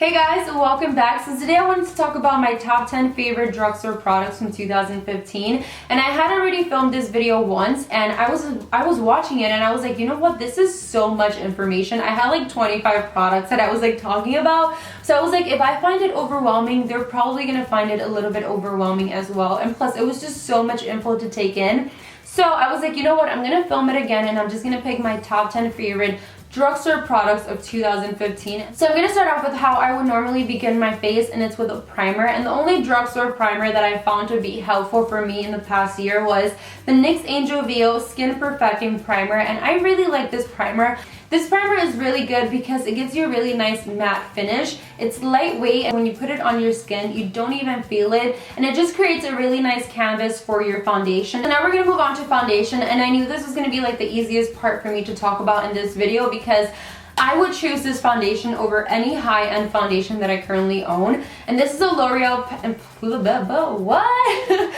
Hey guys, welcome back. So today I wanted to talk about my top 10 favorite drugstore products from 2015. And I had already filmed this video once and I was watching it and I was like, you know what, this is so much information. I had like 25 products that I was like talking about. So I was like, if I find it overwhelming, they're probably gonna find it a little bit overwhelming as well. And plus it was just so much info to take in. So I was like, you know what, I'm gonna film it again and I'm just gonna pick my top 10 favorite drugstore products of 2015. So I'm going to start off with how I would normally begin my face, and it's with a primer. And the only drugstore primer that I found to be helpful for me in the past year was the NYX Angel VO Skin Perfecting Primer, and I really like this primer. This primer is really good because it gives you a really nice matte finish. It's lightweight, and when you put it on your skin, you don't even feel it, and it just creates a really nice canvas for your foundation. And now we're going to move on to foundation, and I knew this was going to be like the easiest part for me to talk about in this video because I would choose this foundation over any high-end foundation that I currently own. And this is a L'Oreal, what?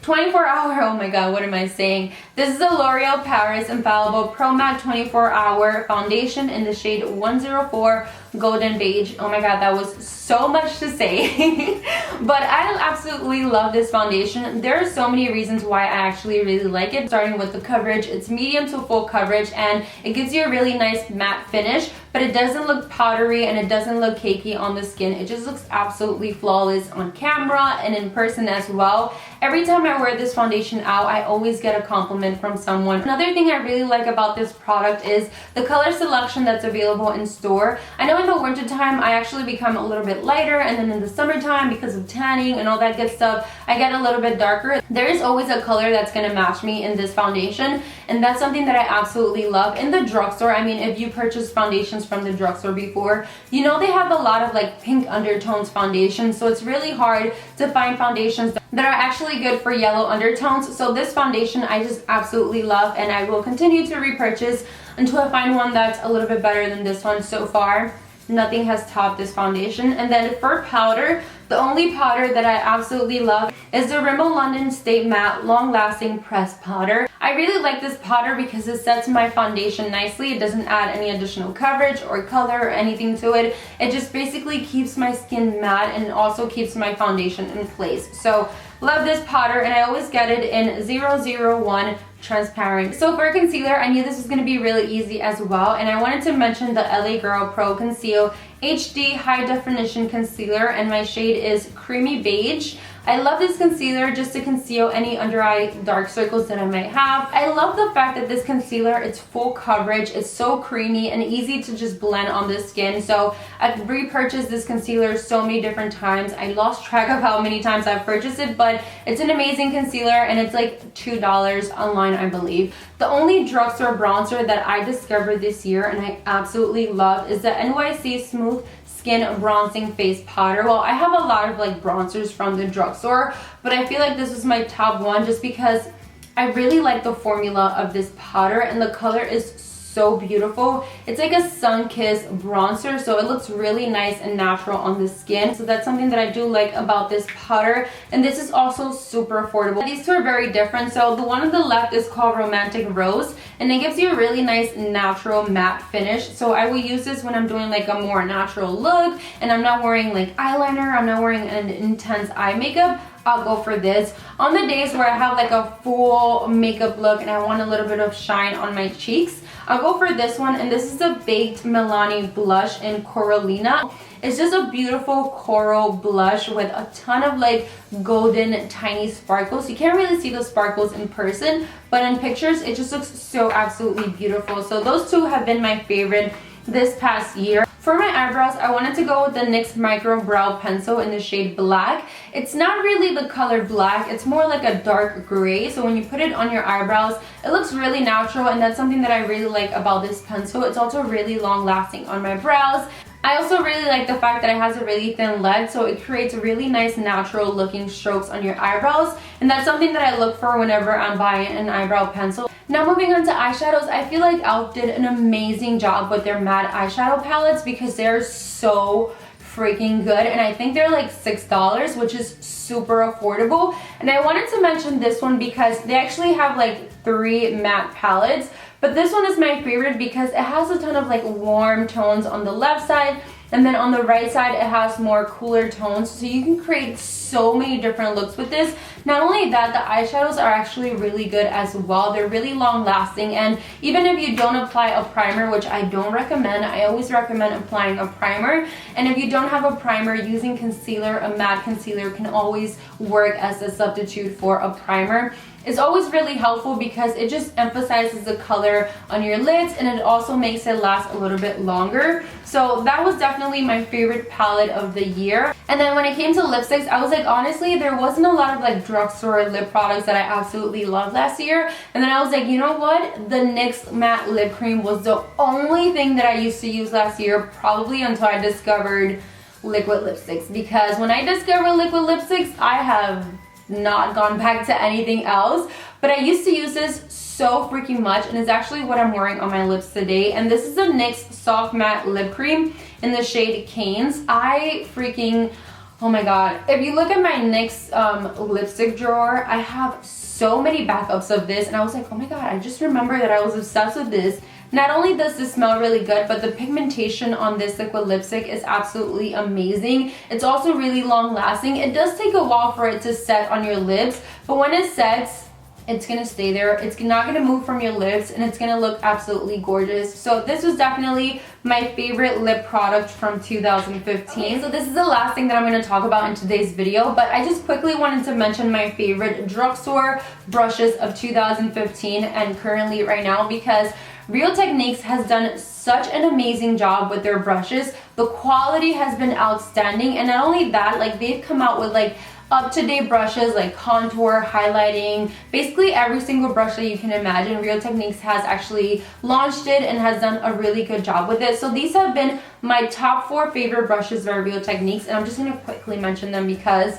24 hour, oh my god, what am I saying? This is a L'Oreal Paris Infallible Pro Matte 24 hour foundation in the shade 104 Golden Beige. Oh my god, that was so much to say. But I absolutely love this foundation. There are so many reasons why I actually really like it. Starting with the coverage, it's medium to full coverage and it gives you a really nice matte finish, but it doesn't look powdery and it doesn't look cakey on the skin. It just looks absolutely flawless on camera and in person as well. Every time I wear this foundation out, I always get a compliment from someone. Another thing I really like about this product is the color selection that's available in store. I know in the winter time I actually become a little bit lighter, and then in the summertime, because of tanning and all that good stuff, I get a little bit darker. There is always a color that's gonna match me in this foundation, and that's something that I absolutely love. In the drugstore, I mean, if you purchase foundations from the drugstore before, you know they have a lot of like pink undertones foundations, so it's really hard to find foundations that are actually good for yellow undertones. So this foundation I just absolutely love, and I will continue to repurchase until I find one that's a little bit better than this one. So far nothing has topped this foundation. And then for powder, the only powder that I absolutely love is the Rimmel London Stay Matte Long Lasting Pressed Powder. I really like this powder because it sets my foundation nicely. It doesn't add any additional coverage or color or anything to it. It just basically keeps my skin matte and also keeps my foundation in place. So love this powder, and I always get it in 001 transparent. So for concealer, I knew this was going to be really easy as well, and I wanted to mention the LA Girl Pro Conceal HD High Definition Concealer, and my shade is Creamy Beige. I love this concealer just to conceal any under eye dark circles that I might have. I love the fact that this concealer, it's full coverage, it's so creamy and easy to just blend on the skin. So I've repurchased this concealer so many different times. I lost track of how many times I've purchased it, but it's an amazing concealer, and it's like $2 online, I believe. The only drugstore bronzer that I discovered this year and I absolutely love is the NYC Smooth Skin Bronzing Face Powder. Well, I have a lot of like bronzers from the drugstore, but I feel like this is my top one just because I really like the formula of this powder, and the color is so beautiful. It's like a sun-kissed bronzer, so it looks really nice and natural on the skin. So that's something that I do like about this powder, and this is also super affordable. These two are very different. So the one on the left is called Romantic Rose, and it gives you a really nice natural matte finish. So I will use this when I'm doing like a more natural look and I'm not wearing like eyeliner, I'm not wearing an intense eye makeup. I'll go for this. On the days where I have like a full makeup look and I want a little bit of shine on my cheeks, I'll go for this one, and this is the Baked Milani Blush in Coralina. It's just a beautiful coral blush with a ton of like golden tiny sparkles. You can't really see the sparkles in person, but in pictures it just looks so absolutely beautiful. So those two have been my favorite this past year. For my eyebrows, I wanted to go with the NYX Micro Brow Pencil in the shade Black. It's not really the color black, it's more like a dark gray. So when you put it on your eyebrows, it looks really natural, and that's something that I really like about this pencil. It's also really long lasting on my brows. I also really like the fact that it has a really thin lead, so it creates really nice natural looking strokes on your eyebrows, and that's something that I look for whenever I'm buying an eyebrow pencil. Now moving on to eyeshadows, I feel like e.l.f. did an amazing job with their matte eyeshadow palettes because they're so freaking good, and I think they're like $6, which is super affordable. And I wanted to mention this one because they actually have like 3 matte palettes, but this one is my favorite because it has a ton of like warm tones on the left side and then on the right side it has more cooler tones, so you can create so many different looks with this. Not only that, the eyeshadows are actually really good as well. They're really long lasting, and even if you don't apply a primer, which I don't recommend, I always recommend applying a primer. And if you don't have a primer, using concealer, a matte concealer can always work as a substitute for a primer. It's always really helpful because it just emphasizes the color on your lids, and it also makes it last a little bit longer. So that was definitely my favorite palette of the year. And then when it came to lipsticks, I was like, honestly, there wasn't a lot of like drugstore lip products that I absolutely loved last year. And then I was like, you know what? The NYX matte lip cream was the only thing that I used to use last year, probably until I discovered liquid lipsticks. Because when I discovered liquid lipsticks, I have not gone back to anything else. But I used to use this so freaking much, and it's actually what I'm wearing on my lips today. And this is the NYX Soft Matte Lip Cream in the shade Canes. I freaking, oh my god. If you look at my NYX lipstick drawer, I have so many backups of this, and I was like, oh my god, I just remember that I was obsessed with this. Not only does this smell really good, but the pigmentation on this liquid lipstick is absolutely amazing. It's also really long lasting. It does take a while for it to set on your lips, but when it sets, it's gonna stay there. It's not gonna move from your lips, and it's gonna look absolutely gorgeous. So this was definitely my favorite lip product from 2015. So this is the last thing that I'm gonna talk about in today's video, but I just quickly wanted to mention my favorite drugstore brushes of 2015 and currently right now, because Real Techniques has done such an amazing job with their brushes. The quality has been outstanding, and not only that, like they've come out with like up-to-date brushes like contour, highlighting, basically every single brush that you can imagine. Real Techniques has actually launched it and has done a really good job with it. So these have been my top 4 favorite brushes by Real Techniques, and I'm just going to quickly mention them because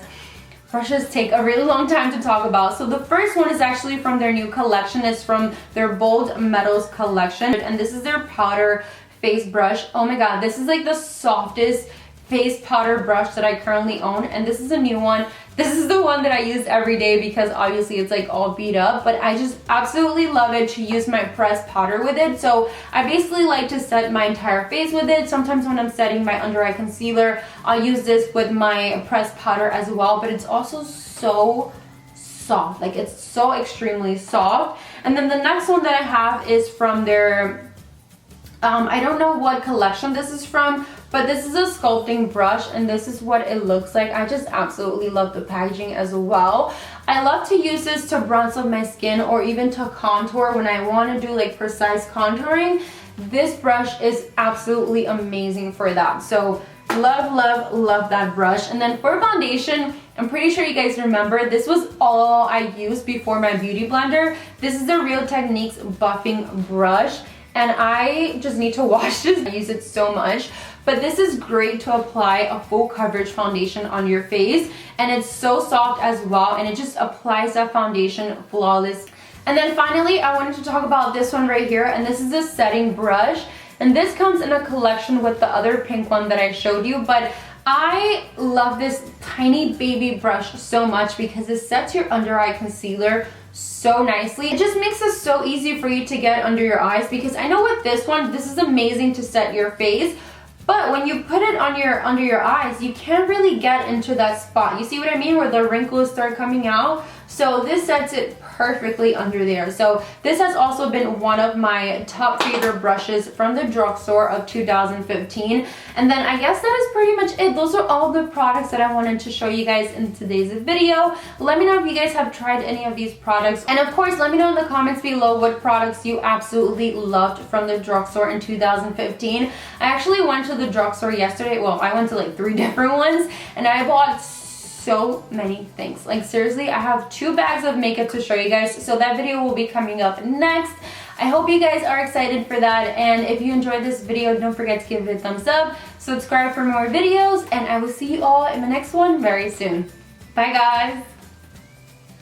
brushes take a really long time to talk about. So the first one is actually from their new collection. It's from their Bold Metals collection, and this is their powder face brush. Oh my god, this is like the softest face powder brush that I currently own, and this is a new one. This is the one that I use every day because obviously it's like all beat up, but I just absolutely love it to use my pressed powder with it. So I basically like to set my entire face with it. Sometimes when I'm setting my under eye concealer, I'll use this with my pressed powder as well, but it's also so soft. Like it's so extremely soft. And then the next one that I have is from their I don't know what collection this is from, but this is a sculpting brush, and this is what it looks like. I just absolutely love the packaging as well. I love to use this to bronze up my skin or even to contour when I want to do like precise contouring. This brush is absolutely amazing for that. So love, love, love that brush. And then for foundation, I'm pretty sure you guys remember, this was all I used before my beauty blender. This is the Real Techniques buffing brush, and I just need to wash this. I use it so much, but this is great to apply a full coverage foundation on your face, and it's so soft as well, and it just applies that foundation flawless. And then finally, I wanted to talk about this one right here, and this is a setting brush, and this comes in a collection with the other pink one that I showed you, but I love this tiny baby brush so much because it sets your under eye concealer so nicely. It just makes it so easy for you to get under your eyes, because I know with this one, this is amazing to set your face, but when you put it on your under your eyes, you can't really get into that spot. You see what I mean? Where the wrinkles start coming out. So this sets it perfectly under there. So this has also been one of my top favorite brushes from the drugstore of 2015. And then I guess that is pretty much it. Those are all the products that I wanted to show you guys in today's video. Let me know if you guys have tried any of these products. And of course, let me know in the comments below what products you absolutely loved from the drugstore in 2015. I actually went to the drugstore yesterday. Well, I went to like 3 different ones, and I bought so many things. Like seriously, I have 2 bags of makeup to show you guys, so that video will be coming up next. I hope you guys are excited for that, and if you enjoyed this video, don't forget to give it a thumbs up, subscribe for more videos, and I will see you all in the next one very soon. Bye guys!